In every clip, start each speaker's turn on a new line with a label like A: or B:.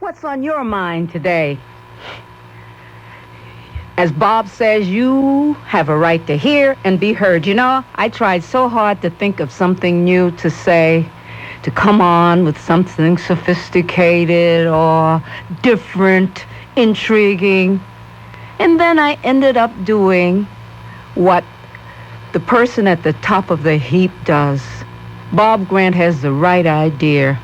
A: What's on your mind today? As Bob says, you have a right to hear and be heard. You know, I tried so hard to think of something new to say, to come on with something sophisticated or different, intriguing. And then I ended up doing what the person at the top of the heap does. Bob Grant has the right idea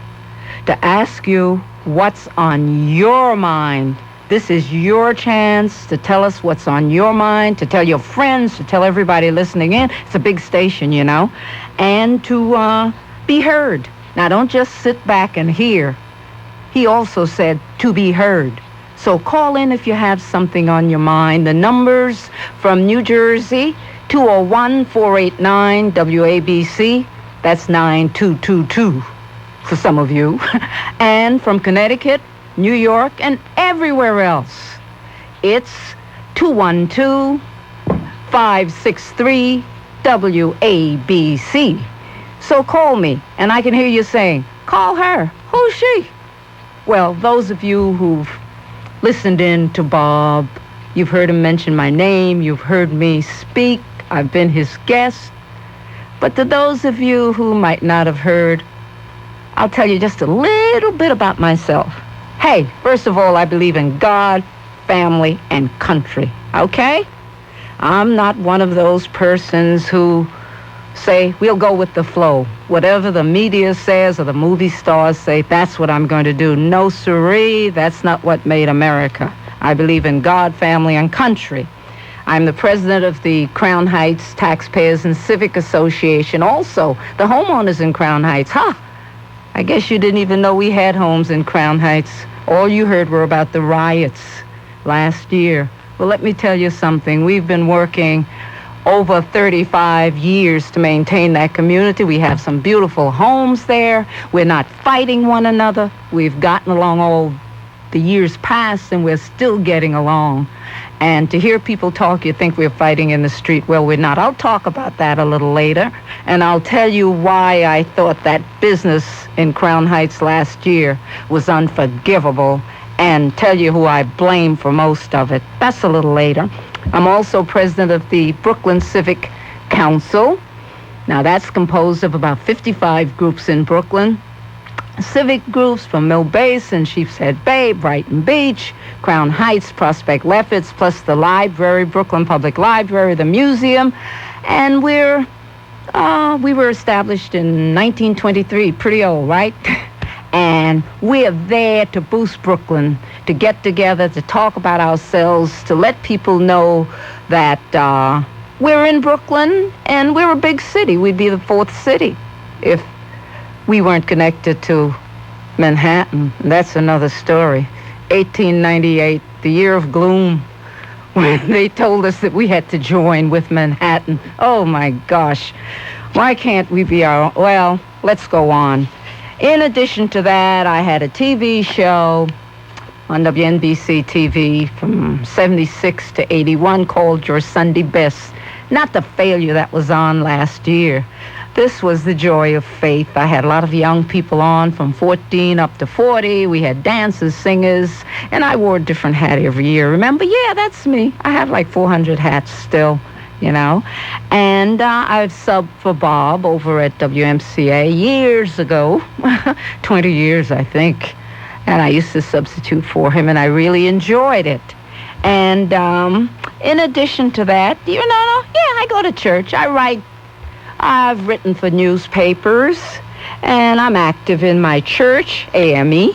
A: to ask you what's on your mind. This is your chance to tell us what's on your mind, to tell your friends, to tell everybody listening in. It's a big station, you know, and to be heard. Now, don't just sit back and hear. He also said to be heard. So call in if you have something on your mind. The numbers from New Jersey, 201-489-WABC. That's 9222 for some of you. And from Connecticut, New York, and everywhere else, it's 212-563-WABC. So call me, and I can hear you saying, call her. Who's she? Well, those of you who've listened in to Bob, you've heard him mention my name, you've heard me speak, I've been his guest. But to those of you who might not have heard, I'll tell you just a little bit about myself. Hey, first of all, I believe in God, family, and country, okay? I'm not one of those persons who say, we'll go with the flow. Whatever the media says or the movie stars say, that's what I'm going to do. No, siree, that's not what made America. I believe in God, family, and country. I'm the president of the Crown Heights Taxpayers and Civic Association. Also, the homeowners in Crown Heights. I guess you didn't even know we had homes in Crown Heights. All you heard were about the riots last year. Well, let me tell you something. We've been working over 35 years to maintain that community. We have some beautiful homes there. We're not fighting one another. We've gotten along all the years past, and we're still getting along. And to hear people talk, you think we're fighting in the street. Well, we're not. I'll talk about that a little later, and I'll tell you why I thought that business in Crown Heights last year was unforgivable, and tell you who I blame for most of it. That's a little later. I'm also president of the Brooklyn Civic Council. Now, that's composed of about 55 groups in Brooklyn. Civic groups from Mill Basin, Sheepshead Bay, Brighton Beach, Crown Heights, Prospect Lefferts, plus the library, Brooklyn Public Library, the museum. And we were established in 1923, pretty old, right? And we're there to boost Brooklyn, to get together, to talk about ourselves, to let people know that we're in Brooklyn and we're a big city. We'd be the fourth city if we weren't connected to Manhattan. That's another story. 1898, the year of gloom, when they told us that we had to join with Manhattan. Oh, my gosh. Why can't we be our own? Well, let's go on. In addition to that, I had a TV show on WNBC TV from 76 to 81 called Your Sunday Best. Not the failure that was on last year. This was the joy of faith. I had a lot of young people on from 14 up to 40. We had dancers, singers, and I wore a different hat every year. Remember? Yeah, that's me. I have like 400 hats still, you know. And I've subbed for Bob over at WMCA years ago, 20 years, I think. And I used to substitute for him, and I really enjoyed it. And in addition to that, I go to church. I've written for newspapers, and I'm active in my church, AME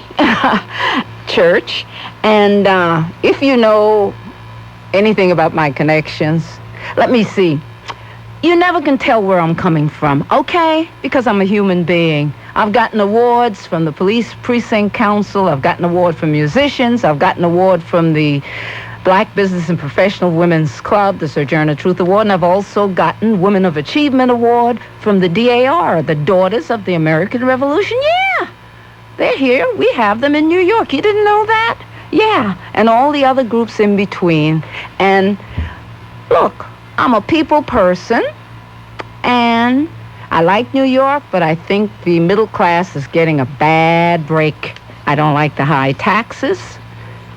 A: church. And if you know anything about my connections, let me see. You never can tell where I'm coming from, okay? Because I'm a human being. I've gotten awards from the Police Precinct Council. I've gotten an award from musicians. I've gotten an award from the Black Business and Professional Women's Club, the Sojourner Truth Award, and I've also gotten Women of Achievement Award from the DAR, the Daughters of the American Revolution. Yeah, they're here. We have them in New York. You didn't know that? Yeah, and all the other groups in between. And look, I'm a people person, and I like New York, but I think the middle class is getting a bad break. I don't like the high taxes,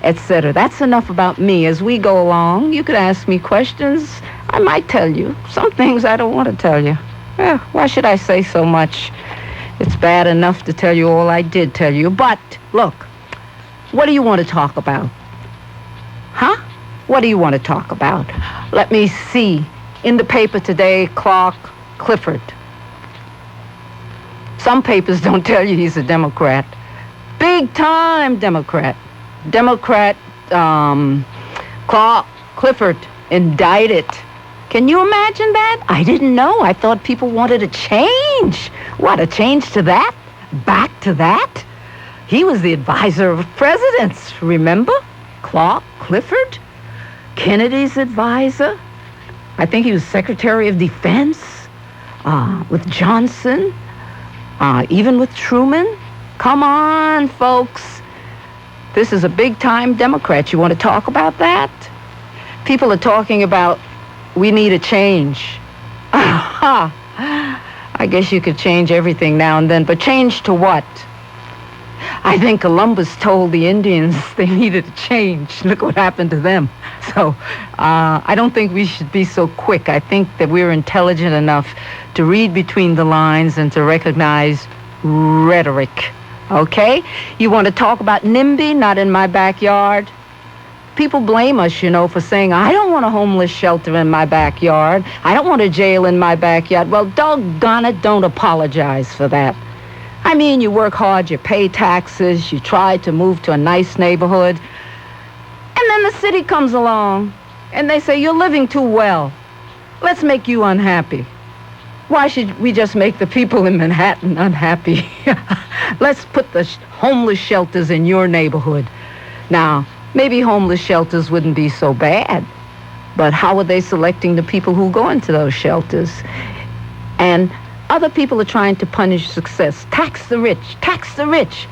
A: etc. That's enough about me. As we go along, you could ask me questions. I might tell you. Some things I don't want to tell you. Yeah, why should I say so much? It's bad enough to tell you all I did tell you. But, look, what do you want to talk about? Huh? What do you want to talk about? Let me see. In the paper today, Clark Clifford. Some papers don't tell you he's a Democrat. Big-time Democrat. Democrat Clark Clifford indicted. Can you imagine that? I didn't know. I thought people wanted a change. What, a change to that? Back to that? He was the advisor of presidents, remember? Clark Clifford? Kennedy's advisor. I think he was Secretary of Defense with Johnson, even with Truman. Come on, folks. This is a big-time Democrat. You want to talk about that? People are talking about we need a change. I guess you could change everything now and then, but change to what? I think Columbus told the Indians they needed a change. Look what happened to them. So I don't think we should be so quick. I think that we're intelligent enough to read between the lines and to recognize rhetoric. Okay? You want to talk about NIMBY, not in my backyard? People blame us, you know, for saying, I don't want a homeless shelter in my backyard. I don't want a jail in my backyard. Well, doggone it, don't apologize for that. I mean, you work hard, you pay taxes, you try to move to a nice neighborhood, and then the city comes along, and they say, you're living too well. Let's make you unhappy. Why should we just make the people in Manhattan unhappy? Let's put the homeless shelters in your neighborhood. Now, maybe homeless shelters wouldn't be so bad, but how are they selecting the people who go into those shelters? And other people are trying to punish success. Tax the rich. Tax the rich.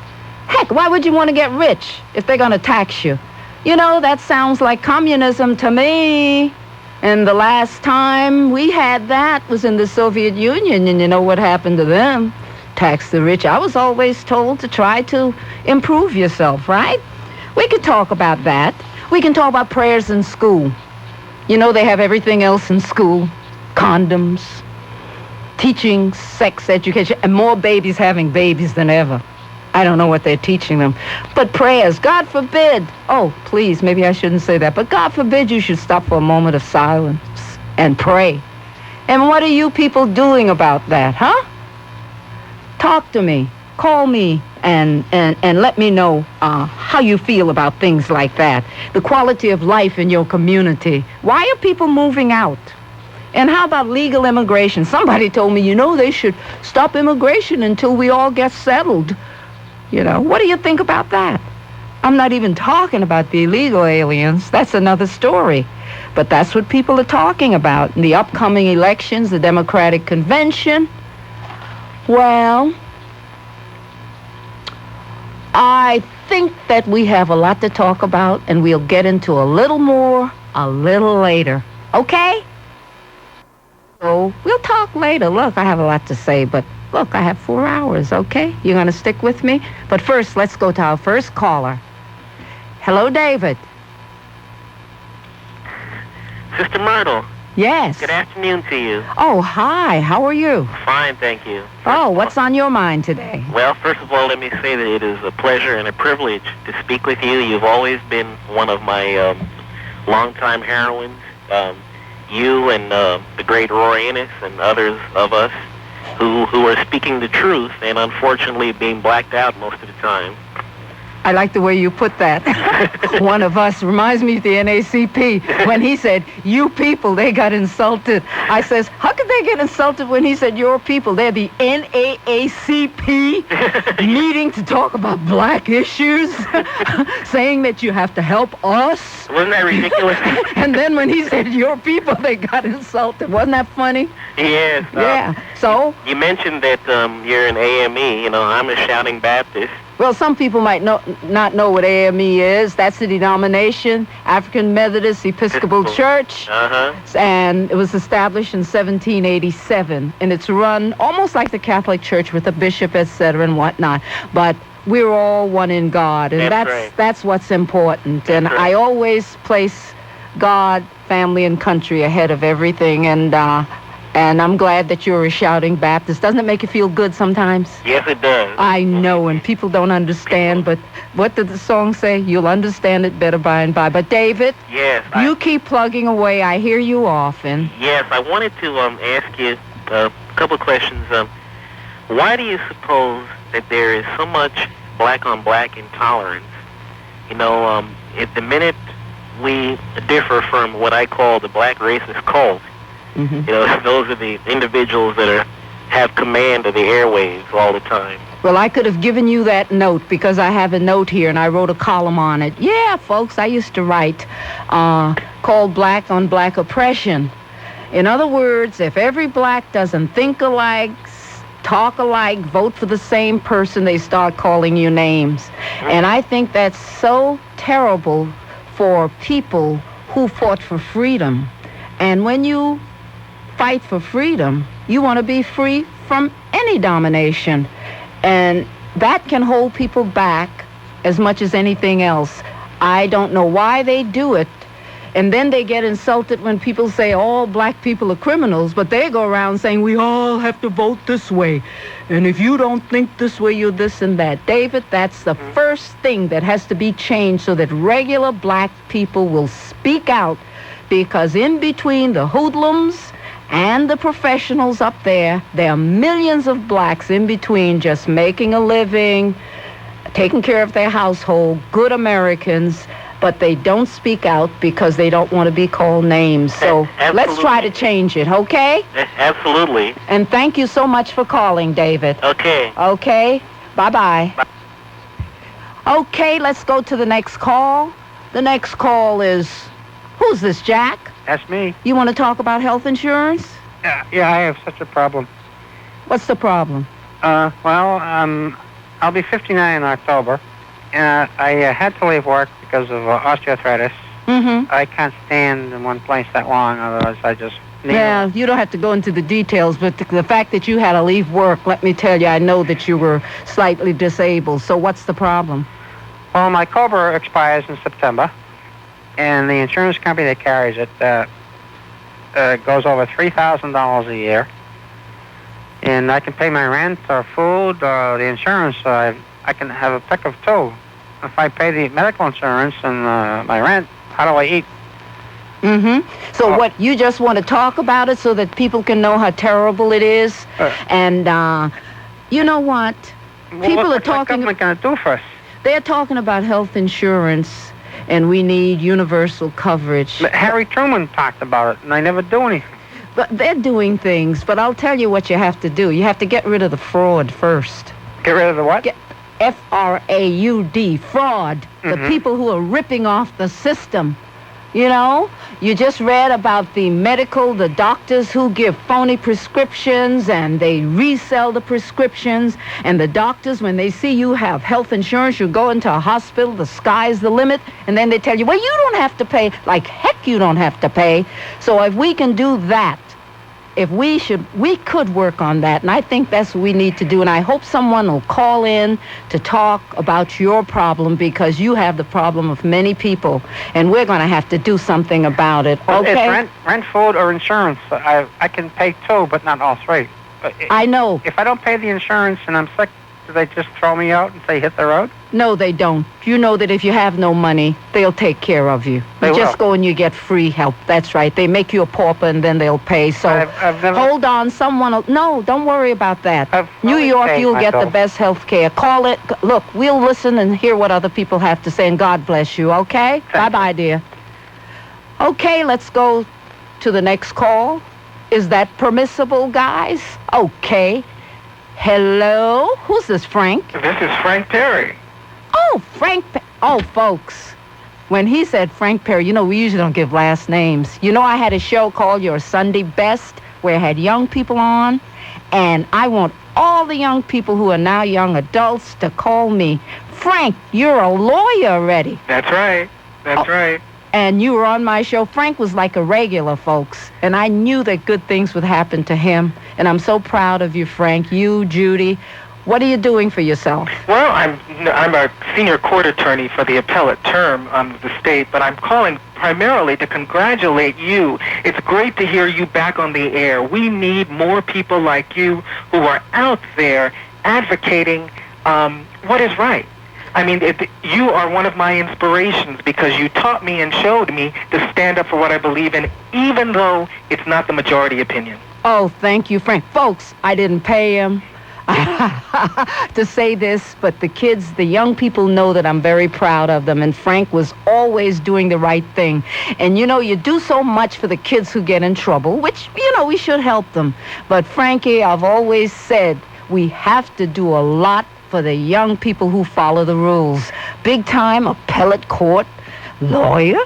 A: Heck, why would you want to get rich if they're going to tax you? You know, that sounds like communism to me. And the last time we had that was in the Soviet Union, and you know what happened to them? Tax the rich. I was always told to try to improve yourself, right? We could talk about that. We can talk about prayers in school. You know, they have everything else in school. Condoms, teaching sex education, and more babies having babies than ever. I don't know what they're teaching them. But prayers, God forbid. Oh, please, maybe I shouldn't say that. But God forbid you should stop for a moment of silence and pray. And what are you people doing about that, huh? Talk to me. Call me and let me know how you feel about things like that. The quality of life in your community. Why are people moving out? And how about legal immigration? Somebody told me, you know, they should stop immigration until we all get settled. You know, what do you think about that? I'm not even talking about the illegal aliens. That's another story. But that's what people are talking about. In the upcoming elections, the Democratic Convention. Well, I think that we have a lot to talk about, and we'll get into a little more a little later. Okay? So we'll talk later. Look, I have a lot to say, but look, I have 4 hours, okay? You're going to stick with me? But first, let's go to our first caller. Hello, David.
B: Sister Myrtle.
A: Yes.
B: Good afternoon to you.
A: Oh, hi. How are you?
B: Fine, thank you.
A: What's on your mind today?
B: Well, first of all, let me say that it is a pleasure and a privilege to speak with you. You've always been one of my longtime heroines. You and the great Roy Ennis and others of us who are speaking the truth and unfortunately being blacked out most of the time.
A: I like the way you put that. One of us reminds me of the NACP when he said, you people, they got insulted. I says, how could they get insulted when he said your people? They're the NAACP meeting to talk about black issues, saying that you have to help us.
B: Wasn't that ridiculous?
A: And then when he said your people, they got insulted. Wasn't that funny?
B: Yes.
A: Yeah. So?
B: You mentioned that you're an AME. You know, I'm a Shouting Baptist.
A: Well, some people might not know what AME is. That's the denomination, African Methodist Episcopal Church.
B: Uh-huh.
A: And it was established in 1787. And it's run almost like the Catholic Church with a bishop, etc. and whatnot. But we're all one in God, and that's what's important. And I always place God, family, and country ahead of everything. And I'm glad that you're a shouting Baptist. Doesn't it make you feel good sometimes?
B: Yes, it does.
A: I know, and people don't understand, but what did the song say? You'll understand it better by and by. But David,
B: yes,
A: you keep plugging away. I hear you often.
B: Yes, I wanted to ask you a couple of questions. Why do you suppose that there is so much black-on-black intolerance? You know, at the minute we differ from what I call the black racist cult, you know, those are the individuals that have command of the airwaves all the time.
A: Well, I could have given you that note because I have a note here and I wrote a column on it. Yeah, folks, I used to write called Black on Black Oppression. In other words, if every black doesn't think alike, talk alike, vote for the same person, they start calling you names. And I think that's so terrible for people who fought for freedom. And when you fight for freedom, you want to be free from any domination. And that can hold people back as much as anything else. I don't know why they do it. And then they get insulted when people say all black people are criminals, but they go around saying we all have to vote this way. And if you don't think this way, you're this and that. David, that's the first thing that has to be changed so that regular black people will speak out, because in between the hoodlums and the professionals up there are millions of blacks in between just making a living, taking care of their household, good Americans, but they don't speak out because they don't want to be called names. So let's try to change it, okay?
B: Absolutely.
A: And thank you so much for calling, David.
B: Okay.
A: Okay. Bye-bye. Bye. Okay, let's go to the next call. The next call is, who's this, Jack?
C: That's me.
A: You want to talk about health insurance?
C: Yeah, I have such a problem.
A: What's the problem?
C: I'll be 59 in October. I had to leave work because of osteoarthritis. I can't stand in one place that long, otherwise I just...
A: Yeah, you don't have to go into the details, but the fact that you had to leave work, let me tell you, I know that you were slightly disabled. So what's the problem?
C: Well, my COBRA expires in September, and the insurance company that carries it goes over $3,000 a year. And I can pay my rent or food or the insurance. I can have a pick of two. If I pay the medical insurance and my rent, how do I eat?
A: So what, you just want to talk about it so that people can know how terrible it is? And you know what? People are talking...
C: What's the government going to do for us?
A: They're talking about health insurance, and we need universal coverage.
C: But Harry Truman talked about it, and they never do anything.
A: But they're doing things, but I'll tell you what you have to do. You have to get rid of the fraud first.
C: Get rid of the what?
A: F-R-A-U-D, fraud. The people who are ripping off the system. You know, you just read about the doctors who give phony prescriptions and they resell the prescriptions. And the doctors, when they see you have health insurance, you go into a hospital, the sky's the limit. And then they tell you, well, you don't have to pay. Like heck, you don't have to pay. So if we can do that, we could work on that. And I think that's what we need to do. And I hope someone will call in to talk about your problem, because you have the problem of many people. And we're going to have to do something about it. Okay?
C: It's rent, food, or insurance. I can pay two, but not all three.
A: I know.
C: If I don't pay the insurance and I'm sick, do they just throw me out and say hit the road?
A: No, they don't. You know that if you have no money, they'll take care of you. You just go and you get free help. That's right. They make you a pauper and then they'll pay. So
C: I've never...
A: hold on. No, don't worry about that. New York, you'll get the best health care. Call it. Look, we'll listen and hear what other people have to say, and God bless you, okay? Bye-bye, dear. Okay, let's go to the next call. Is that permissible, guys? Okay. Hello? Who's this, Frank?
D: This is Frank Perry.
A: Oh, folks. When he said Frank Perry, you know, we usually don't give last names. You know, I had a show called Your Sunday Best where I had young people on, and I want all the young people who are now young adults to call me, Frank, you're a lawyer already.
D: That's right. That's right.
A: And you were on my show. Frank was like a regular, folks, and I knew that good things would happen to him. And I'm so proud of you, Frank. You, Judy, What are you doing for yourself?
D: Well, I'm a senior court attorney for the appellate term of the state, but I'm calling primarily to congratulate you. It's great to hear you back on the air. We need more people like you who are out there advocating what is right. I mean, you are one of my inspirations because you taught me and showed me to stand up for what I believe in, even though it's not the majority opinion.
A: Oh, thank you, Frank. Folks, I didn't pay him to say this, but the kids, the young people know that I'm very proud of them, and Frank was always doing the right thing. And, you know, you do so much for the kids who get in trouble, which, you know, we should help them. But, Frankie, I've always said we have to do a lot for the young people who follow the rules. Big time appellate court lawyer?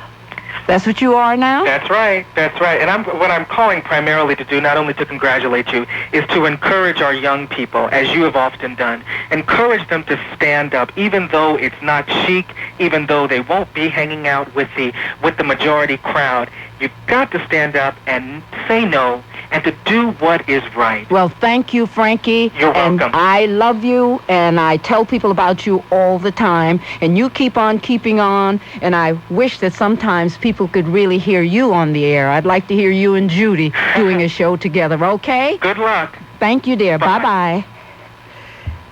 A: That's what you are now?
D: That's right. That's right. And what I'm calling primarily to do, not only to congratulate you, is to encourage our young people, as you have often done. Encourage them to stand up, even though it's not chic, even though they won't be hanging out with the majority crowd. You've got to stand up and say no and to do what is right.
A: Well, thank you, Frankie.
D: You're welcome.
A: And I love you, and I tell people about you all the time, and you keep on keeping on, and I wish that sometimes people could really hear you on the air. I'd like to hear you and Judy doing a show together, okay?
D: Good luck.
A: Thank you, dear.
D: Bye-bye.
A: Bye-bye.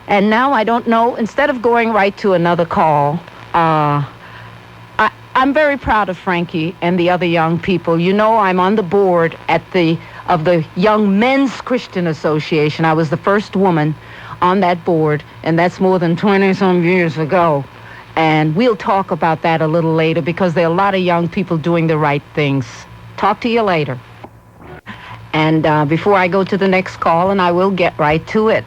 A: And now I don't know, instead of going right to another call, I'm very proud of Frankie and the other young people. You know, I'm on the board of the Young Men's Christian Association. I was the first woman on that board, and that's more than 20-some years ago. And we'll talk about that a little later because there are a lot of young people doing the right things. Talk to you later. And before I go to the next call, and I will get right to it,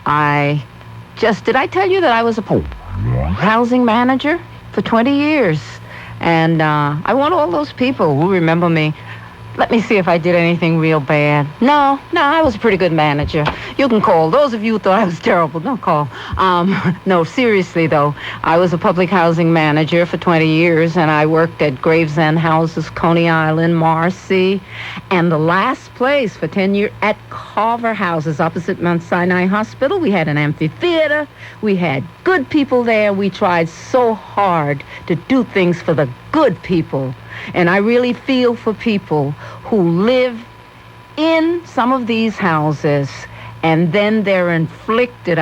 A: did I tell you that I was a housing manager for 20 years? And I want all those people who remember me. Let me see if I did anything real bad. No, I was a pretty good manager. You can call. Those of you who thought I was terrible, don't call. No, seriously, though. I was a public housing manager for 20 years, and I worked at Gravesend Houses, Coney Island, Marcy, and the last place for 10 years at Carver Houses opposite Mount Sinai Hospital. We had an amphitheater. We had good people there. We tried so hard to do things for the good people. And I really feel for people who live in some of these houses and then they're inflicted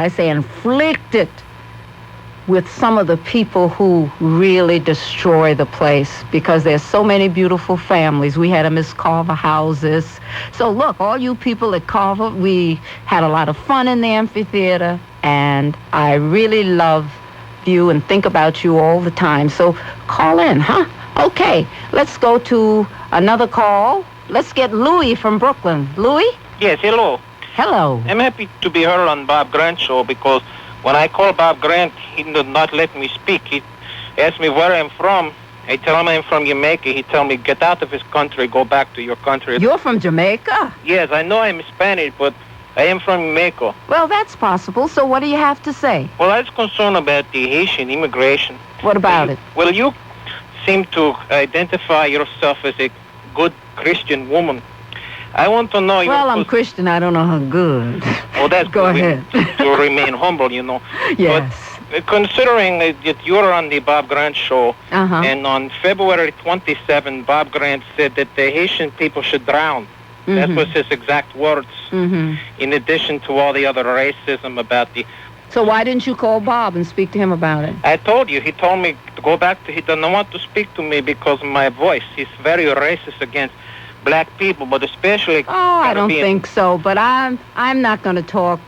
A: with some of the people who really destroy the place because there's so many beautiful families. We had a Miss Carver Houses. So look, all you people at Carver, we had a lot of fun in the amphitheater, and I really love you and think about you all the time. So call in, huh? Okay, let's go to another call. Let's get Louis from Brooklyn. Louis?
E: Yes, hello.
A: Hello.
E: I'm happy to be heard on Bob Grant's show because when I call Bob Grant, he did not let me speak. He asked me where I'm from. I tell him I'm from Jamaica. He tell me, get out of his country, go back to your country.
A: You're from Jamaica?
E: Yes, I know I'm Spanish, but I am from Jamaica.
A: Well, that's possible. So what do you have to say?
E: Well, I was concerned about the Haitian immigration.
A: What about it?
E: Well, you seem to identify yourself as a good Christian woman. I want to know...
A: Well, I'm Christian. I don't know how good.
E: Well, that's
A: Go
E: good.
A: ahead.
E: To remain humble, you know.
A: Yes.
E: But considering that you're on the Bob Grant show, and on February 27, Bob Grant said that the Haitian people should drown. That was his exact words, in addition to all the other racism about the...
A: So why didn't you call Bob and speak to him about it?
E: I told you. He told me to go back to... He doesn't want to speak to me because of my voice. He's very racist against black people, but especially...
A: Oh, I don't think so, but I'm not going to talk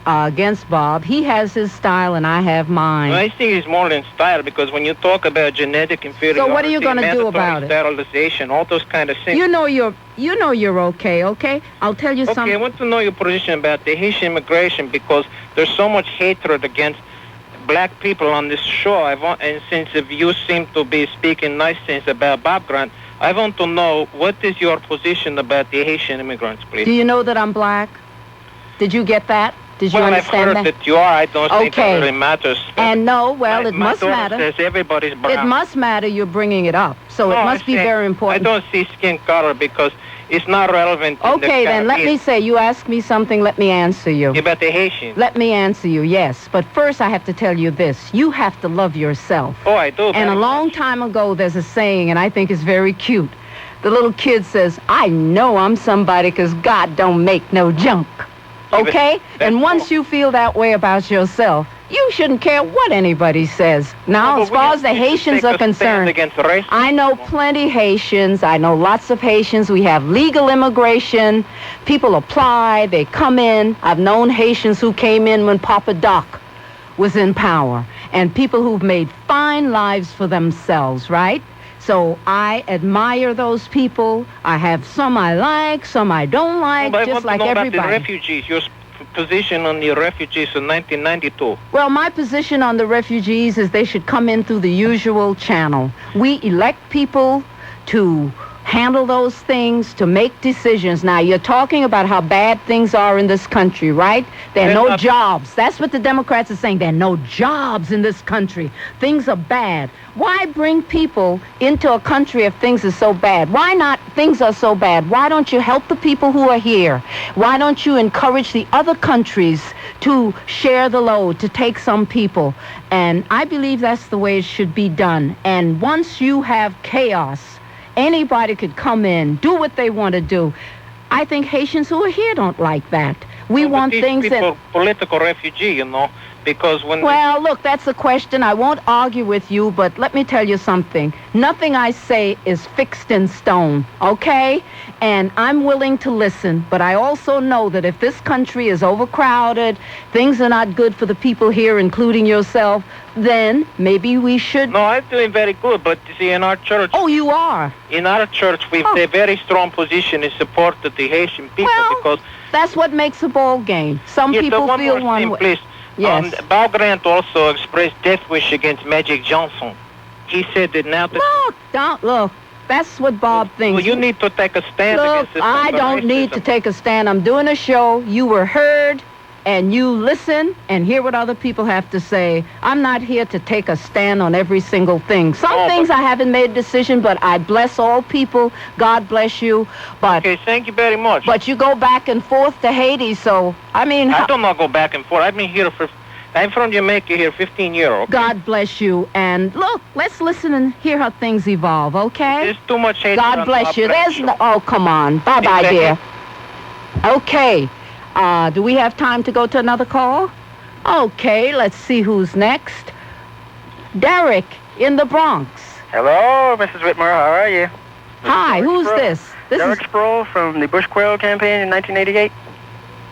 A: against Bob. He has his style and I have mine.
E: Well, I think he's more than style because when you talk about genetic inferiority...
A: So what are you going to do about it?
E: Sterilization, all those kind of things.
A: You know you're okay? I'll tell you something.
E: Okay, I want to know your position about the Haitian immigration because there's so much hatred against black people on this show. And since you seem to be speaking nice things about Bob Grant, I want to know what is your position about the Haitian immigrants, please.
A: Do you know that I'm black? Did you get that? Did you understand
E: I've heard that you are. I don't think it really matters.
A: And no, well, it must matter.
E: Says everybody's brown.
A: It must matter. You're bringing it up. So it must be very important.
E: I don't see skin color because It's not relevant.
A: Okay, then let me say, you ask me something, let me answer you.
E: About the Haitians.
A: Let me answer you, yes. But first I have to tell you this. You have to love yourself.
E: Oh, I do.
A: And a long time ago, there's a saying, and I think it's very cute. The little kid says, I know I'm somebody because God don't make no junk. Okay? And once you feel that way about yourself, you shouldn't care what anybody says. Now, as far as the Haitians are concerned, I know plenty Haitians. I know lots of Haitians. We have legal immigration. People apply. They come in. I've known Haitians who came in when Papa Doc was in power. And people who've made fine lives for themselves, right? So I admire those people. I have some I like, some I don't like, just like everybody.
E: About the refugees, your position on the refugees in 1992.
A: Well, my position on the refugees is they should come in through the usual channel. We elect people to handle those things, to make decisions. Now, you're talking about how bad things are in this country, right? There are no jobs. That's what the Democrats are saying. There are no jobs in this country. Things are bad. Why bring people into a country if things are so bad? Why not? Things are so bad. Why don't you help the people who are here? Why don't you encourage the other countries to share the load, to take some people? And I believe that's the way it should be done. And once you have chaos, anybody could come in, do what they want to do. I think Haitians who are here don't like that. We want things that...
E: Political refugee, because when...
A: Well, look, that's a question. I won't argue with you, but let me tell you something. Nothing I say is fixed in stone, okay? And I'm willing to listen, but I also know that if this country is overcrowded, things are not good for the people here, including yourself, then maybe we should...
E: No, I'm doing very good, but you see, in our church...
A: Oh, you are?
E: In our church, we've a very strong position in support of the Haitian people, because...
A: That's what makes a ball game. Some people feel one way.
E: Please.
A: Yes.
E: Bob Grant also expressed death wish against Magic Johnson. He said that now that...
A: Look. That's what Bob thinks.
E: Well, you need to take a stand against this.
A: I don't need to take a stand. I'm doing a show. You were heard, and you listen and hear what other people have to say. I'm not here to take a stand on every single thing. Some things I haven't made a decision, but I bless all people. God bless you. But
E: okay, thank you very much.
A: But you go back and forth to Haiti, so, I mean...
E: I do not go back and forth. I've been here I'm from Jamaica here, 15 years. Okay?
A: God bless you. And look, let's listen and hear how things evolve, okay?
E: There's too much hate.
A: God bless you. There's no... Oh, come on. Bye-bye, dear. Okay. Do we have time to go to another call? Okay, let's see who's next. Derek in the Bronx.
F: Hello, Mrs. Whitmore. How are you?
A: Hi, who's this?
F: Derek Sproul from the Bush Quail campaign in 1988.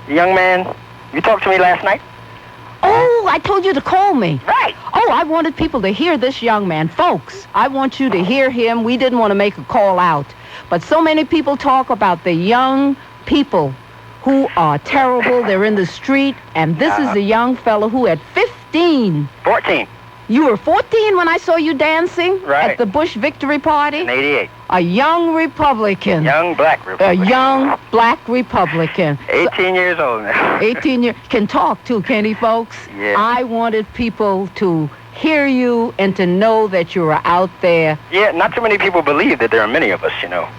F: Young man, you talked to me last night.
A: Oh, I told you to call me.
F: Right.
A: Oh, I wanted people to hear this young man. Folks, I want you to hear him. We didn't want to make a call out. But so many people talk about the young people who are terrible. They're in the street. And this is a young fellow who at 15.
F: 14.
A: You were 14 when I saw you dancing
F: at
A: the Bush Victory Party?
F: In 88.
A: A young Republican.
F: Young black Republican.
A: A young black Republican.
F: 18 years old now.
A: 18 years. Can talk too, can he, folks?
F: Yeah.
A: I wanted people to hear you and to know that you are out there.
F: Yeah, not too many people believe that there are many of us,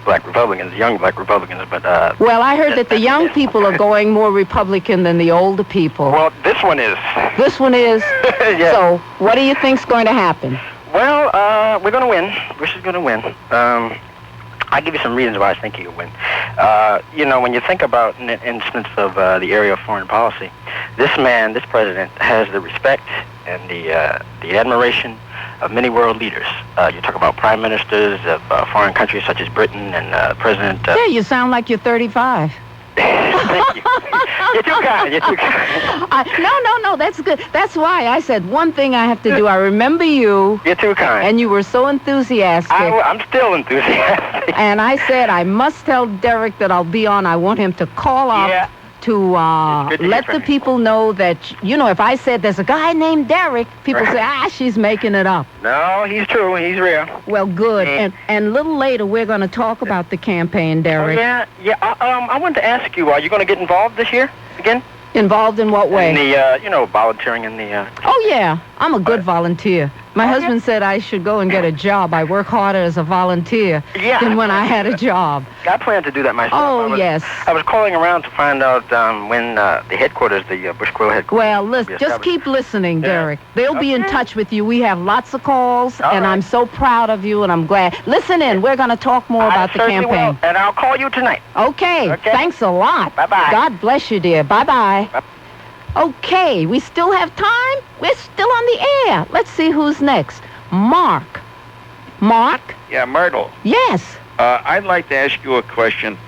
F: black Republicans, young black Republicans, but...
A: Well, I heard that the young people are going more Republican than the older people.
F: Well, this one is.
A: This one is?
F: Yeah.
A: So, what do you think's going to happen?
F: Well, we're going to win. Bush is going to win. I'll give you some reasons why I think he'll win. When you think about an instance of the area of foreign policy, this president, has the respect and the admiration of many world leaders. You talk about prime ministers of foreign countries such as Britain and President...
A: Yeah, you sound like you're 35.
F: Thank you. You're too kind.
A: No, that's good. That's why I said one thing I have to do. I remember you.
F: You're too kind.
A: And you were so enthusiastic.
F: I'm still enthusiastic.
A: And I said, I must tell Derek that I'll be on. I want him to call up to let the people know that, if I said there's a guy named Derek, people say, she's making it up.
F: No, he's true. He's real.
A: Well, good. And a little later, we're going to talk about the campaign, Derek.
F: Oh, yeah. I wanted to ask you, are you going to get involved this year again?
A: Involved in what way?
F: In the, volunteering in the...
A: Oh, yeah. I'm a good volunteer. My husband said I should go and get a job. I work harder as a volunteer than when I had a job.
F: I plan to do that myself.
A: Oh, yes.
F: I was calling around to find out when the headquarters, the Bush Quill headquarters.
A: Well, listen, just keep listening, Derek. They'll be in touch with you. We have lots of calls, and I'm so proud of you, and I'm glad. Listen in. We're going to talk more about the campaign.
F: Will, and I'll call you tonight.
A: Okay. Thanks a lot.
F: Bye-bye.
A: God bless you, dear. Bye-bye. Okay, we still have time. We're still on the air. Let's see who's next. Mark. Mark?
G: Yeah, Myrtle.
A: Yes.
G: I'd like to ask you a question.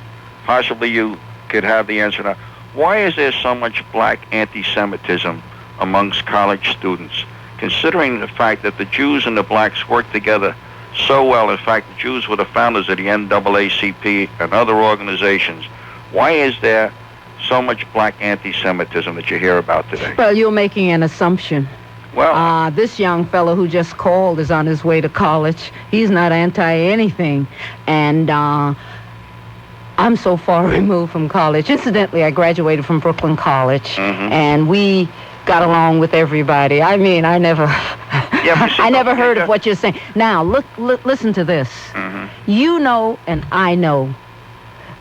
G: Possibly you could have the answer now. Why is there so much black anti-Semitism amongst college students, considering the fact that the Jews and the blacks work together so well? In fact, the Jews were the founders of the NAACP and other organizations. Why is there so much black anti-Semitism that you hear about today?
A: Well, you're making an assumption.
G: Well,
A: this young fellow who just called is on his way to college. He's not anti-anything. And I'm so far removed from college. Incidentally, I graduated from Brooklyn College, and we got along with everybody. I mean, I never I never heard of what you're saying. Now, listen to this. You know and I know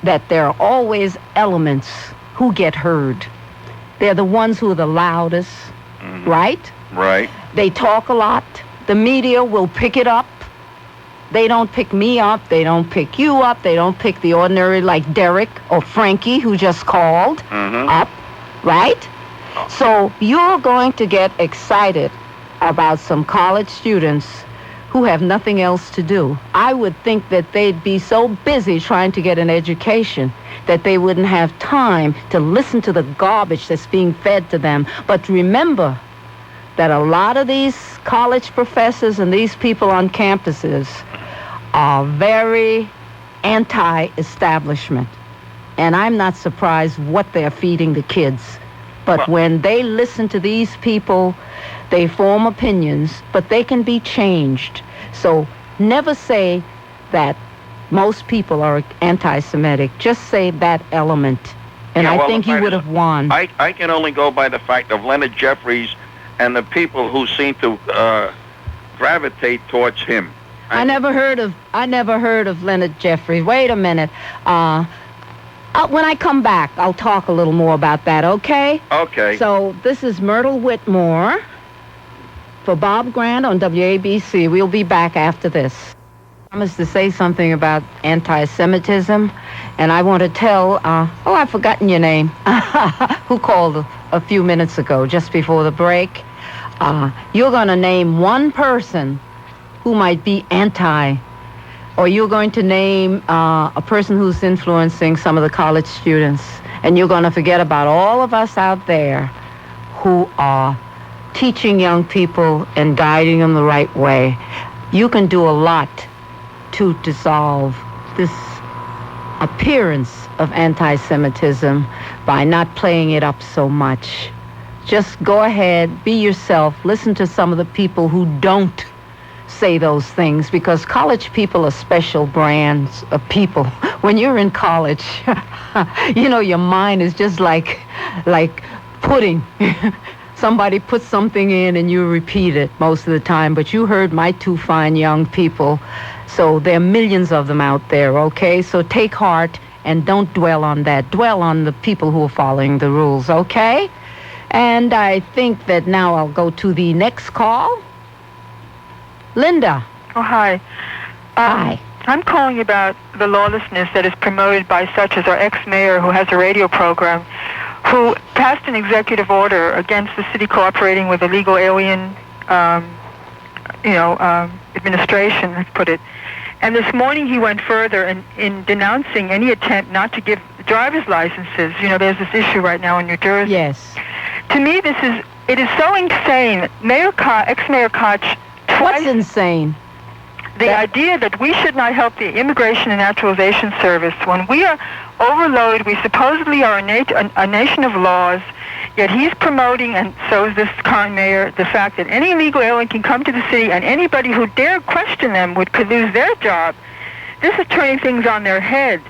A: that there are always elements who get heard. They're the ones who are the loudest, right?
G: Right.
A: They talk a lot. The media will pick it up. They don't pick me up. They don't pick you up. They don't pick the ordinary like Derek or Frankie who just called up, right? So you're going to get excited about some college students who have nothing else to do. I would think that they'd be so busy trying to get an education that they wouldn't have time to listen to the garbage that's being fed to them. But remember that a lot of these college professors and these people on campuses are very anti-establishment. And I'm not surprised what they're feeding the kids. But when they listen to these people, they form opinions, but they can be changed. So never say that most people are anti-Semitic. Just say that element. And I think you would have won.
G: I can only go by the fact of Leonard Jeffries and the people who seem to gravitate towards him.
A: I never heard of Leonard Jeffries. Wait a minute. When I come back, I'll talk a little more about that, okay?
G: Okay.
A: So this is Myrtle Whitmore for Bob Grant on WABC. We'll be back after this. I promised to say something about anti-Semitism, and I want to tell, I've forgotten your name, who called a few minutes ago, just before the break. You're going to name one person who might be anti, or you're going to name a person who's influencing some of the college students, and you're going to forget about all of us out there who are teaching young people and guiding them the right way. You can do a lot to dissolve this appearance of anti-Semitism by not playing it up so much. Just go ahead, be yourself, listen to some of the people who don't say those things, because college people are special brands of people. When you're in college, you know, your mind is just like pudding. Somebody puts something in and you repeat it most of the time, but you heard my two fine young people. So there are millions of them out there, okay? So take heart and don't dwell on that. Dwell on the people who are following the rules, okay? And I think that now I'll go to the next call. Linda.
H: Oh, hi.
A: Hi.
H: I'm calling about the lawlessness that is promoted by such as our ex-mayor who has a radio program, who passed an executive order against the city cooperating with illegal alien, administration, let's put it. And this morning he went further in denouncing any attempt not to give driver's licenses. You know, there's this issue right now in New Jersey.
A: Yes.
H: To me, it is so insane. Ex-Mayor Koch twice...
A: What's insane?
H: The idea that we should not help the Immigration and Naturalization Service when we are overloaded. We supposedly are a nation of laws, yet he's promoting, and so is this current mayor, the fact that any illegal alien can come to the city and anybody who dare question them could lose their job. This is turning things on their head.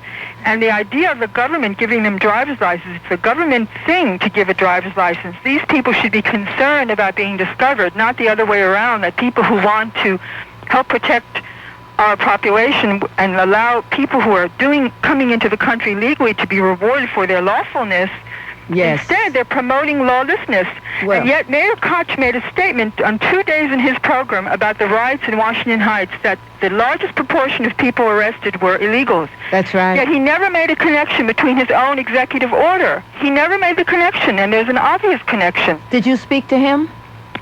H: And the idea of the government giving them driver's license, it's a government thing to give a driver's license. These people should be concerned about being discovered, not the other way around, that people who want to help protect our population and allow people who are coming into the country legally to be rewarded for their lawfulness.
A: Yes.
H: Instead, they're promoting lawlessness.
A: Well,
H: and yet Mayor Koch made a statement on 2 days in his program about the riots in Washington Heights that the largest proportion of people arrested were illegals.
A: That's right.
H: Yet he never made a connection between his own executive order. He never made the connection, and there's an obvious connection.
A: Did you speak to him?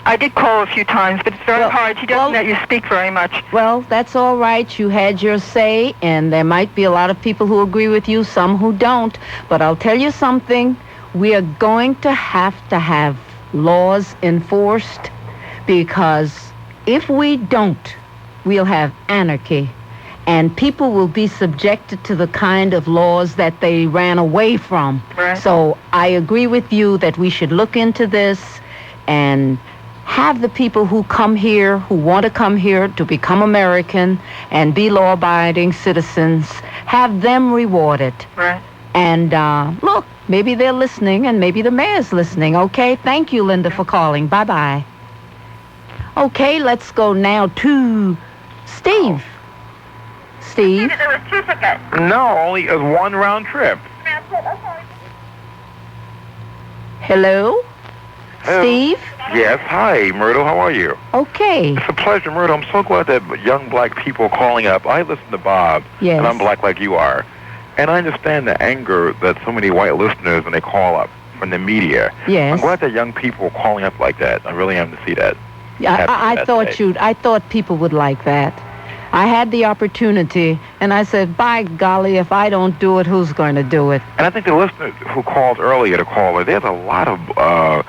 H: I did call a few times, but it's very hard. He doesn't let you speak very much.
A: Well, that's all right. You had your say, and there might be a lot of people who agree with you, some who don't. But I'll tell you something. We are going to have laws enforced, because if we don't, we'll have anarchy, and people will be subjected to the kind of laws that they ran away from.
H: Right.
A: So I agree with you that we should look into this and have the people who come here, who want to come here to become American and be law-abiding citizens, have them rewarded.
H: Right.
A: And look, maybe they're listening, and maybe the mayor's listening. Okay, thank you, Linda, for calling. Bye-bye. Okay, let's go now to Steve. Steve?
H: There was 2 tickets.
I: No, only one round trip.
A: Hello? Steve?
I: Yes, hi, Myrtle, how are you?
A: Okay.
I: It's a pleasure, Myrtle. I'm so glad that young black people are calling up. I listen to Bob,
A: Yes.
I: and I'm black like you are. And I understand the anger that so many white listeners, when they call up from the media.
A: Yes.
I: I'm glad that young people are calling up like that. I really am to see that.
A: Yeah, I thought people would like that. I had the opportunity, and I said, by golly, if I don't do it, who's going to do it?
I: And I think the listeners who called earlier to call, there's a lot of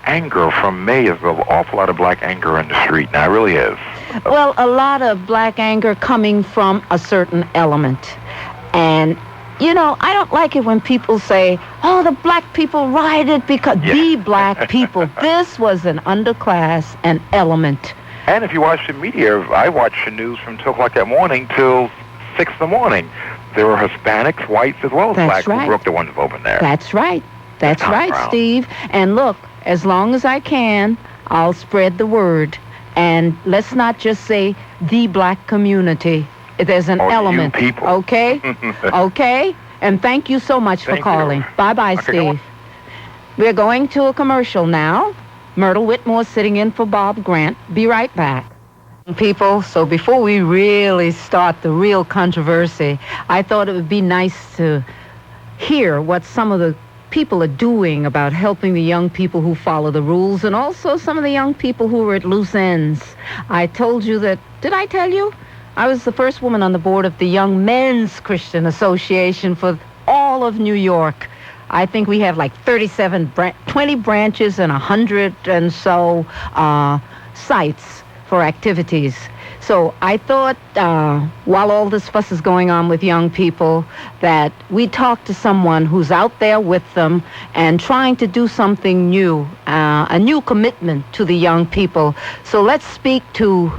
I: anger from mayors. There's an awful lot of black anger in the street now. It really is.
A: Well, a lot of black anger coming from a certain element. And, you know, I don't like it when people say, oh, the black people rioted because the black people. This was an underclass, an element.
I: And if you watch the media, I watch the news from 2 o'clock that morning till 6 in the morning. There were Hispanics, whites, as well as
A: That's
I: black
A: right.
I: who broke the ones open there.
A: That's right. That's
I: Tom
A: right,
I: Brown.
A: Steve. And look, as long as I can, I'll spread the word. And let's not just say the black community. There's an
I: Or you
A: element.
I: people.
A: Okay? Okay? And thank you so much for
I: Thank you.
A: calling. Bye-bye,
I: Okay, go on.
A: Steve. We're going to a commercial now. Myrtle Whitmore sitting in for Bob Grant. Be right back. People, so before we really start the real controversy, I thought it would be nice to hear what some of the people are doing about helping the young people who follow the rules, and also some of the young people who are at loose ends. I told you that, did I tell you? I was the first woman on the board of the Young Men's Christian Association for all of New York. I think we have like 20 branches and 100 and so sites for activities. So I thought, while all this fuss is going on with young people, that we talk to someone who's out there with them and trying to do something new, a new commitment to the young people. So let's speak to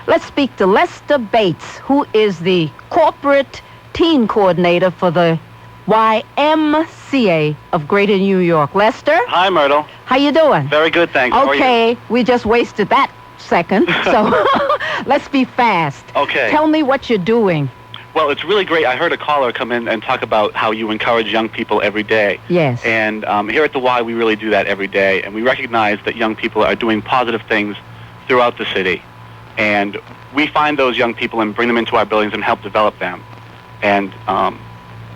A: Lester Bates, who is the corporate teen coordinator for the YMCA of Greater New York. Lester?
J: Hi, Myrtle.
A: How you doing?
J: Very good, thanks. How are you?
A: Okay, we just wasted that second, so let's be fast.
J: Okay.
A: Tell me what you're doing.
J: Well, it's really great. I heard a caller come in and talk about how you encourage young people every day.
A: Yes.
J: And here at the Y, we really do that every day. And we recognize that young people are doing positive things throughout the city. And we find those young people and bring them into our buildings and help develop them. And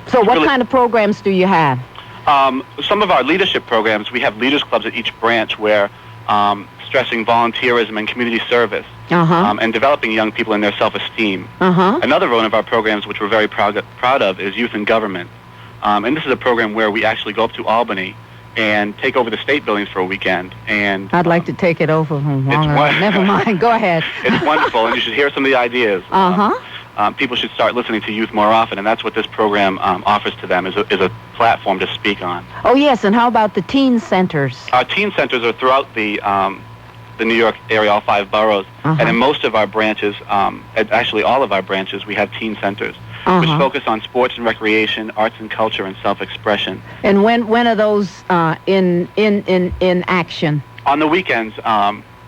A: so what
J: really,
A: kind of programs do you have?
J: some of our leadership programs, we have leaders clubs at each branch where stressing volunteerism and community service and developing young people in their self-esteem. Another one of our programs, which we're very proud of, is Youth in Government. And this is a program where we actually go up to Albany and take over the state buildings for a weekend. And
A: I'd like to take it over from Never mind. Go ahead.
J: It's wonderful, and you should hear some of the ideas. People should start listening to youth more often, and that's what this program offers to them, is a platform to speak on.
A: Oh, yes, and how about the teen centers?
J: Our teen centers are throughout the New York area, all 5 boroughs, and in most of our branches, actually all of our branches, we have teen centers. which focus on sports and recreation, arts and culture, and self-expression.
A: And when are those in action?
J: On the weekends,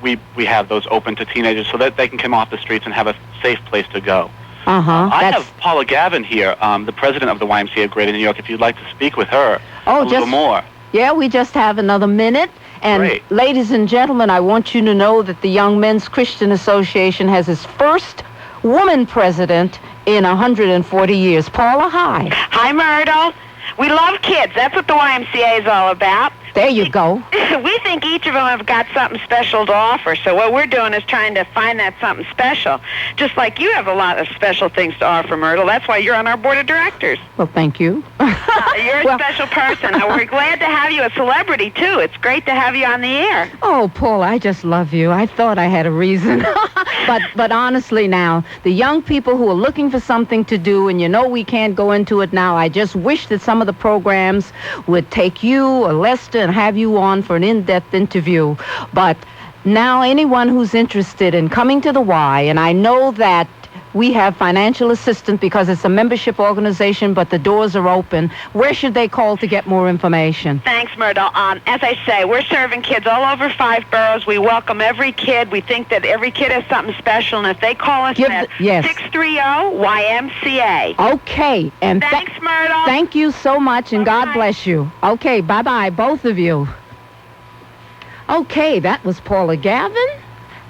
J: we have those open to teenagers so that they can come off the streets and have a safe place to go. I have Paula Gavin here, the president of the YMCA of Greater New York, if you'd like to speak with her a little more.
A: Yeah, we just have another minute. And
J: Great.
A: Ladies and gentlemen, I want you to know that the Young Men's Christian Association has its first woman president in 140 years. Paula, hi.
K: Hi, Myrtle. We love kids. That's what the YMCA is all about.
A: There you go.
K: We think each of them have got something special to offer. So what we're doing is trying to find that something special. Just like you have a lot of special things to offer, Myrtle. That's why you're on our board of directors.
A: Well, thank you.
K: You're a special person. We're glad to have you, a celebrity, too. It's great to have you on the air.
A: Oh, Paul, I just love you. I thought I had a reason. But honestly now, the young people who are looking for something to do, and you know we can't go into it now, I just wish that some of the programs would take you or Lester and have you on for an in-depth interview. But now anyone who's interested in coming to the Y, and I know that we have financial assistance because it's a membership organization, but the doors are open. Where should they call to get more information?
K: Thanks, Myrtle. As I say, we're serving kids all over 5 boroughs. We welcome every kid. We think that every kid has something special, and if they call us at 630-YMCA.
A: Okay. And
K: thanks, Myrtle.
A: Thank you so much, and God bless you. Okay, bye-bye, both of you. Okay, that was Paula Gavin.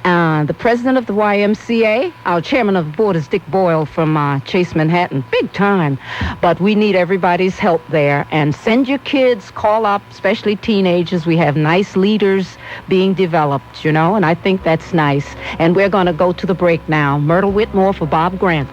A: The president of the YMCA, our chairman of the board is Dick Boyle from Chase, Manhattan. Big time. But we need everybody's help there. And send your kids, call up, especially teenagers. We have nice leaders being developed, you know, and I think that's nice. And we're going to go to the break now. Myrtle Whitmore for Bob Grant.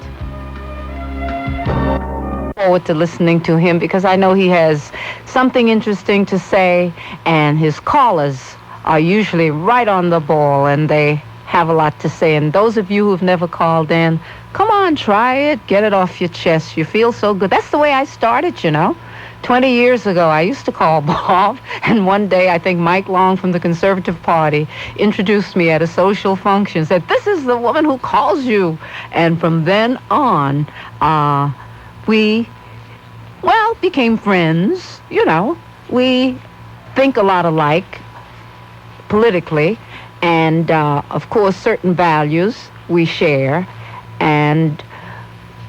A: Forward to listening to him because I know he has something interesting to say, and his callers are usually right on the ball, and they have a lot to say. And those of you who've never called in, come on, try it. Get it off your chest. You feel so good. That's the way I started, you know. 20 years ago, I used to call Bob, and one day I think Mike Long from the Conservative Party introduced me at a social function, said, "This is the woman who calls you." And from then on, we, became friends, you know. We think a lot alike politically, and of course certain values we share, and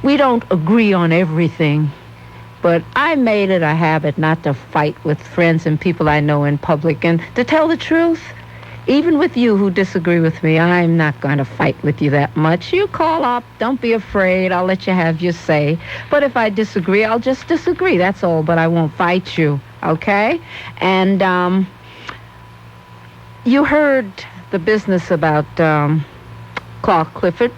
A: we don't agree on everything, but I made it a habit not to fight with friends and people I know in public. And to tell the truth, even with you who disagree with me, I'm not going to fight with you that much. You call up, don't be afraid, I'll let you have your say. But if I disagree, I'll just disagree, that's all, but I won't fight you, okay? And you heard the business about Clark Clifford,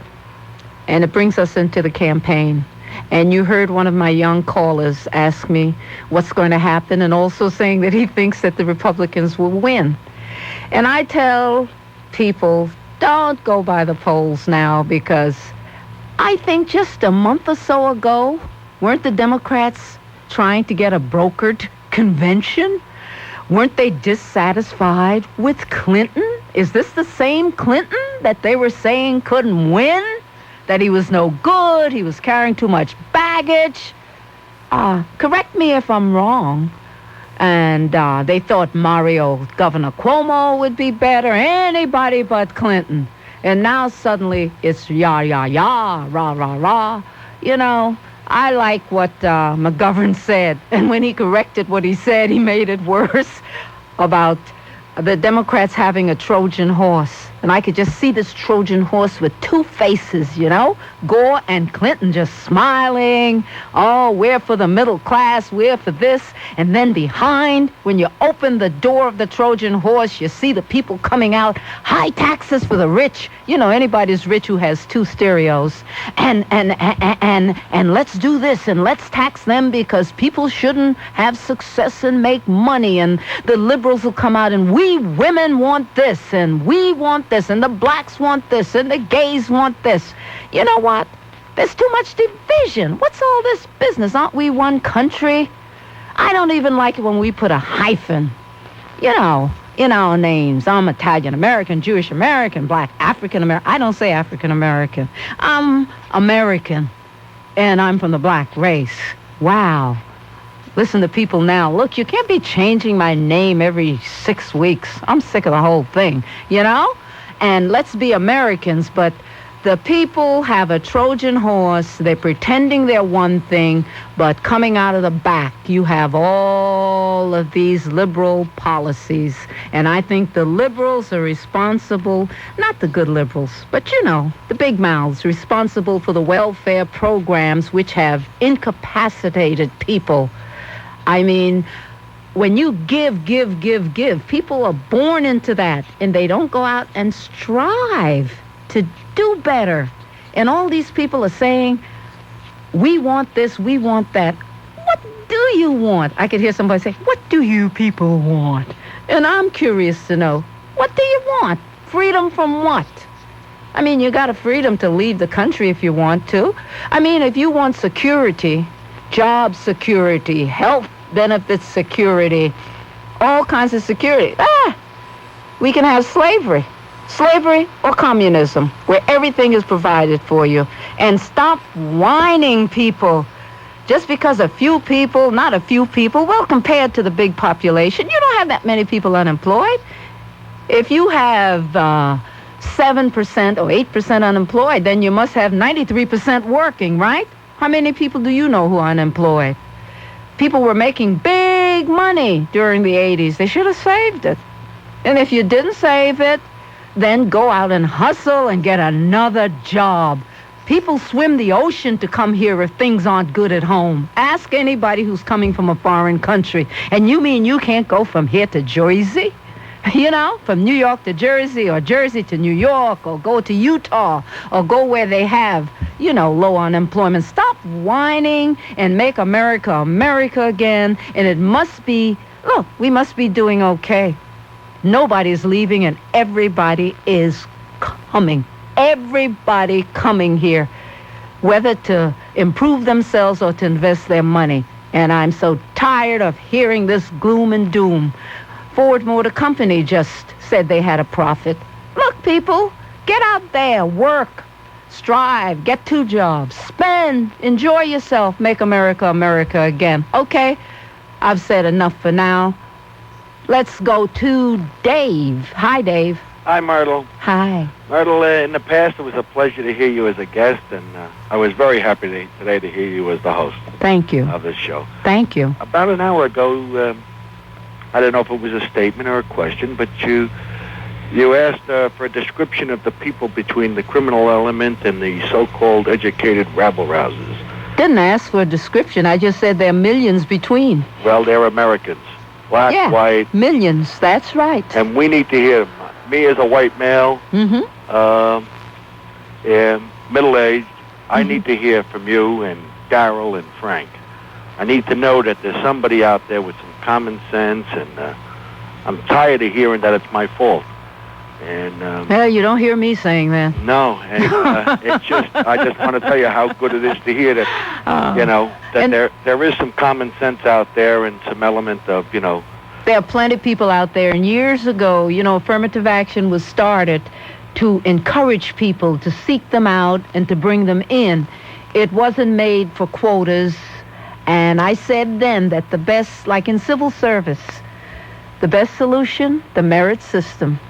A: and it brings us into the campaign. And you heard one of my young callers ask me what's going to happen, and also saying that he thinks that the Republicans will win. And I tell people, don't go by the polls now, because I think just a month or so ago, weren't the Democrats trying to get a brokered convention? Weren't they dissatisfied with Clinton? Is this the same Clinton that they were saying couldn't win? That he was no good, he was carrying too much baggage? Correct me if I'm wrong. And they thought Governor Cuomo would be better, anybody but Clinton. And now suddenly it's yah, yah, yah, rah, rah, rah. You know, I like what McGovern said. And when he corrected what he said, he made it worse about the Democrats having a Trojan horse. And I could just see this Trojan horse with two faces, you know? Gore and Clinton just smiling. Oh, we're for the middle class, we're for this. And then behind, when you open the door of the Trojan horse, you see the people coming out. High taxes for the rich. You know, anybody's rich who has 2 stereos. And let's do this, and let's tax them because people shouldn't have success and make money. And the liberals will come out, and we women want this, and we want this, and the blacks want this, and the gays want this. You know what? There's too much division. What's all this business? Aren't we one country? I don't even like it when we put a hyphen, you know, in our names. I'm Italian American, Jewish American, black African American. I don't say African American. I'm American. and I'm from the black race. Wow. Listen to people now. Look, you can't be changing my name every 6 weeks. I'm sick of the whole thing, you know? And let's be Americans, but the people have a Trojan horse. They're pretending they're one thing, but coming out of the back, you have all of these liberal policies. And I think the liberals are responsible, not the good liberals, but you know, the big mouths, responsible for the welfare programs which have incapacitated people. I mean, when you give, people are born into that, and they don't go out and strive to do better. And all these people are saying, we want this, we want that. What do you want? I could hear somebody say, what do you people want? And I'm curious to know, what do you want? Freedom from what? I mean, you got a freedom to leave the country if you want to. I mean, if you want security, job security, health benefits security, all kinds of security, we can have slavery. Slavery or communism, where everything is provided for you. And stop whining people. Just because a few people, not a few people, well, compared to the big population, you don't have that many people unemployed. If you have 7% or 8% unemployed, then you must have 93% working, right? How many people do you know who are unemployed? People were making big money during the 80s. They should have saved it. And if you didn't save it, then go out and hustle and get another job. People swim the ocean to come here if things aren't good at home. Ask anybody who's coming from a foreign country. And you mean you can't go from here to Jersey? You know, from New York to Jersey, or Jersey to New York, or go to Utah, or go where they have, you know, low unemployment. Stop whining and make America America again. And it must be, look, we must be doing okay. Nobody's leaving, and everybody is coming. Everybody coming here, whether to improve themselves or to invest their money. And I'm so tired of hearing this gloom and doom. Ford Motor Company just said they had a profit. Look, people, get out there, work, strive, get 2 jobs, spend, enjoy yourself, make America America again. Okay, I've said enough for now. Let's go to Dave. Hi, Dave.
L: Hi, Myrtle.
A: Hi.
L: Myrtle, in the past, it was a pleasure to hear you as a guest, and I was very happy today to hear you as the host.
A: Thank you.
L: Of this show.
A: Thank you.
L: About an hour ago, I don't know if it was a statement or a question, but you asked for a description of the people between the criminal element and the so-called educated rabble-rousers.
A: Didn't ask for a description. I just said there are millions between.
L: Well, they're Americans. Black, white.
A: Millions, that's right.
L: And we need to hear them. Me as a white male, middle-aged, I need to hear from you and Darrell and Frank. I need to know that there's somebody out there with some common sense, and I'm tired of hearing that it's my fault. And
A: well, you don't hear me saying that.
L: No, and it's just, I just want to tell you how good it is to hear that, you know, that there is some common sense out there and some element of, you know.
A: There are plenty of people out there, and years ago, you know, affirmative action was started to encourage people to seek them out and to bring them in. It wasn't made for quotas, and I said then that the best, like in civil service, the best solution, the merit system.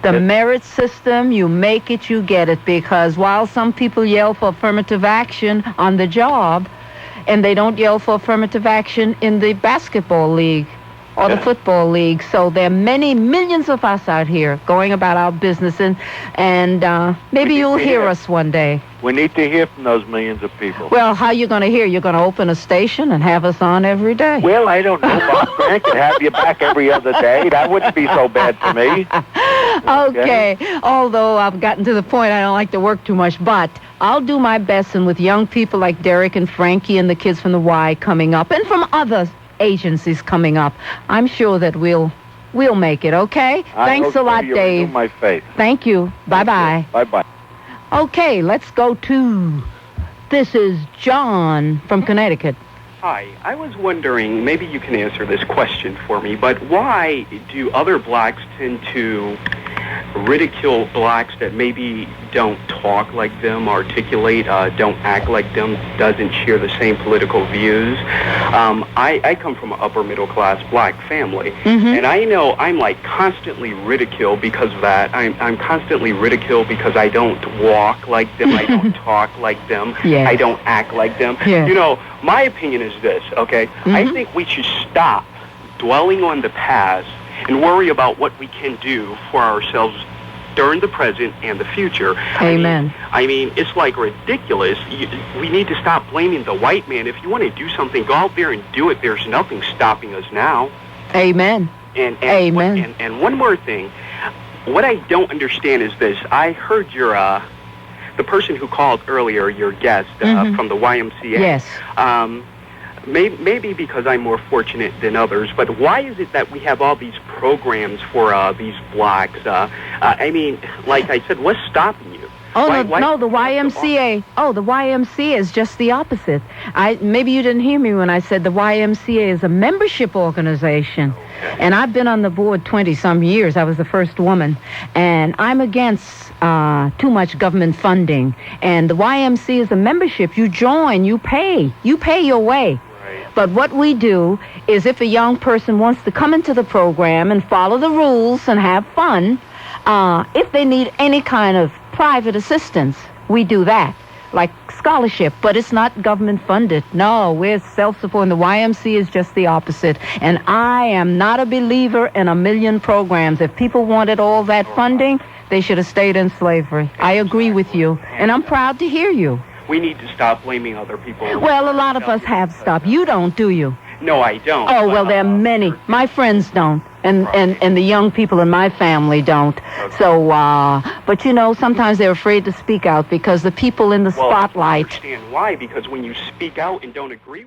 A: The merit system, you make it, you get it, because while some people yell for affirmative action on the job, and they don't yell for affirmative action in the basketball league or the football league. So there are many millions of us out here going about our business, and maybe you'll hear us one day.
L: We need to hear from those millions of people.
A: Well, how are you going to hear? You're going to open a station and have us on every day?
L: Well, I don't know. Bob Grant could have you back every other day. That wouldn't be so bad for me.
A: Okay. Although I've gotten to the point I don't like to work too much, but I'll do my best, and with young people like Derek and Frankie and the kids from the Y coming up, and from other agencies coming up, I'm sure that we'll make it, okay? Thanks a lot, Dave.
L: My faith.
A: Thank you. Bye-bye.
L: Bye-bye.
A: Okay, let's go to, this is John from Connecticut.
M: Hi, I was wondering, maybe you can answer this question for me, but why do other blacks tend to ridicule blacks that maybe don't talk like them, articulate, don't act like them, doesn't share the same political views. I come from an upper middle class black family, and I know I'm like constantly ridiculed because of that. I'm constantly ridiculed because I don't walk like them, I don't talk like them, I don't act like them. You know, my opinion is this, okay? I think we should stop dwelling on the past and worry about what we can do for ourselves during the present and the future.
A: Amen.
M: I mean, it's like ridiculous. We need to stop blaming the white man. If you want to do something, go out there and do it. There's nothing stopping us now.
A: Amen.
M: And
A: Amen.
M: And one more thing. What I don't understand is this. I heard your the person who called earlier, your guest from the YMCA.
A: Yes.
M: Maybe because I'm more fortunate than others, but why is it that we have all these programs for these blacks? I mean, like I said, what's stopping you?
A: Oh, no, the YMCA. Oh, the YMCA is just the opposite. Maybe you didn't hear me when I said the YMCA is a membership organization. And I've been on the board 20-some years. I was the first woman. And I'm against too much government funding. And the YMCA is a membership. You join, you pay. You pay your way. But what we do is if a young person wants to come into the program and follow the rules and have fun, if they need any kind of private assistance, we do that, like scholarship, but it's not government funded. No, we're self-supporting. The YMCA is just the opposite. And I am not a believer in a million programs. If people wanted all that funding, they should have stayed in slavery. I agree with you, and I'm proud to hear you.
M: We need to stop blaming other people.
A: Well, a lot of us have stopped. You don't, do you?
M: No, I don't.
A: Oh, well, there are many. My friends don't, and the young people in my family don't. So, but you know, sometimes they're afraid to speak out because the people in the spotlight.
M: I understand why, because when you speak out and don't agree